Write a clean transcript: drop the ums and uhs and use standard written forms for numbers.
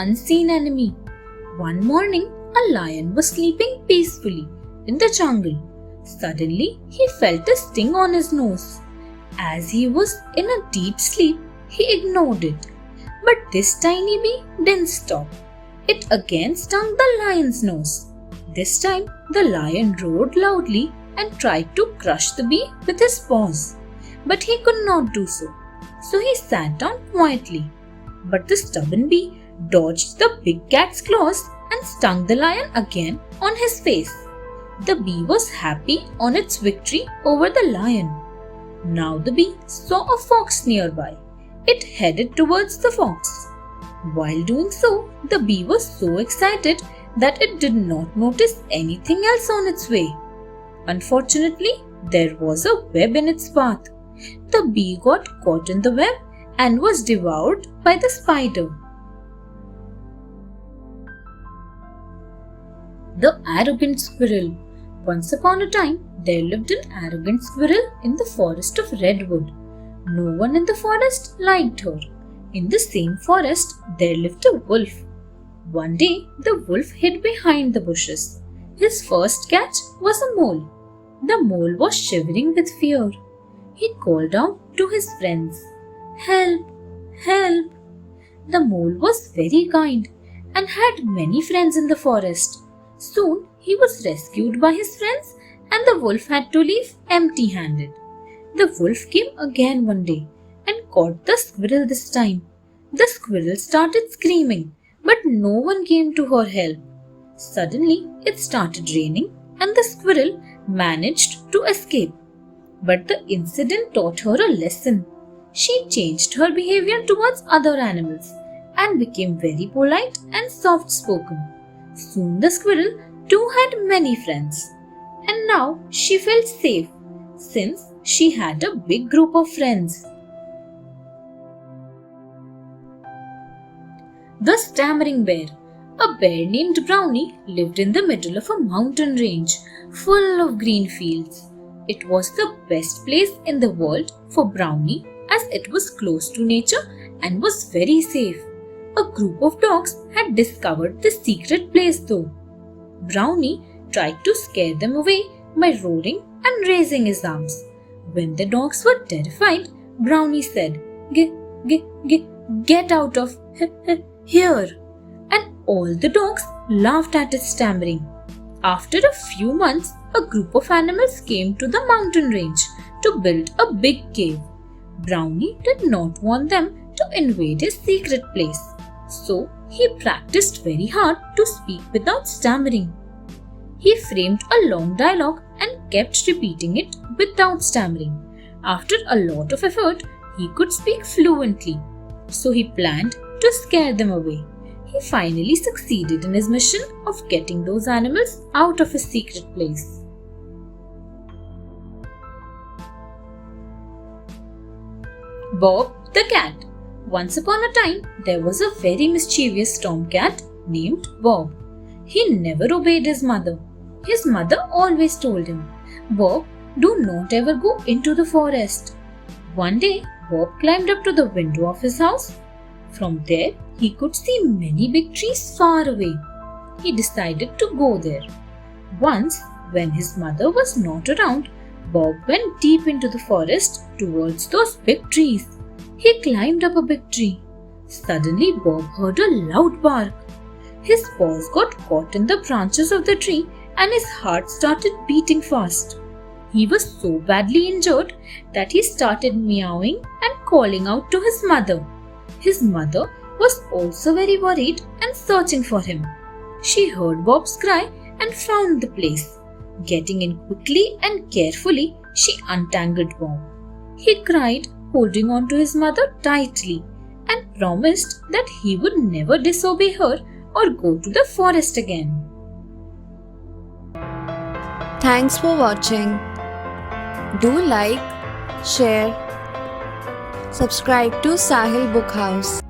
unseen enemy. One morning, a lion was sleeping peacefully in the jungle. Suddenly, he felt a sting on his nose. As he was in a deep sleep, he ignored it. But this tiny bee didn't stop. It again stung the lion's nose. This time, the lion roared loudly and tried to crush the bee with his paws. But he could not do so. So he sat down quietly. But the stubborn bee dodged the big cat's claws and stung the lion again on his face. The bee was happy on its victory over the lion. Now the bee saw a fox nearby. It headed towards the fox. While doing so, the bee was so excited that it did not notice anything else on its way. Unfortunately, there was a web in its path. The bee got caught in the web and was devoured by the spider. The arrogant squirrel. Once upon a time, there lived an arrogant squirrel in the forest of redwood. No one in the forest liked her. In the same forest, there lived a wolf. One day, the wolf hid behind the bushes. His first catch was a mole. The mole was shivering with fear. He called out to his friends, "Help! Help!" The mole was very kind and had many friends in the forest. Soon he was rescued by his friends and the wolf had to leave empty-handed. The wolf came again one day and caught the squirrel this time. The squirrel started screaming, but no one came to her help. Suddenly it started raining and the squirrel managed to escape. But the incident taught her a lesson. She changed her behavior towards other animals and became very polite and soft-spoken. Soon the squirrel too had many friends. And now she felt safe since she had a big group of friends. The Stammering Bear. A bear named Brownie lived in the middle of a mountain range full of green fields. It was the best place in the world for Brownie as it was close to nature and was very safe. A group of dogs had discovered the secret place though. Brownie tried to scare them away by roaring and raising his arms. When the dogs were terrified, Brownie said, Get out of here." And all the dogs laughed at his stammering. After a few months, a group of animals came to the mountain range to build a big cave. Brownie did not want them to invade his secret place, so he practiced very hard to speak without stammering. He framed a long dialogue and kept repeating it without stammering. After a lot of effort, he could speak fluently, so he planned to scare them away. He finally succeeded in his mission of getting those animals out of his secret place. Bob the Cat. Once upon a time, there was a very mischievous tomcat named Bob. He never obeyed his mother. His mother always told him, "Bob, do not ever go into the forest." One day, Bob climbed up to the window of his house. From there, he could see many big trees far away. He decided to go there. Once, when his mother was not around, Bob went deep into the forest towards those big trees. He climbed up a big tree. Suddenly, Bob heard a loud bark. His paws got caught in the branches of the tree and his heart started beating fast. He was so badly injured that he started meowing and calling out to his mother. His mother was also very worried and searching for him. She heard Bob's cry and found the place. Getting in quickly and carefully, she untangled Bob. He cried, holding on to his mother tightly, and promised that he would never disobey her or go to the forest again. Thanks for watching. Do like, share, subscribe to Sahil Book House.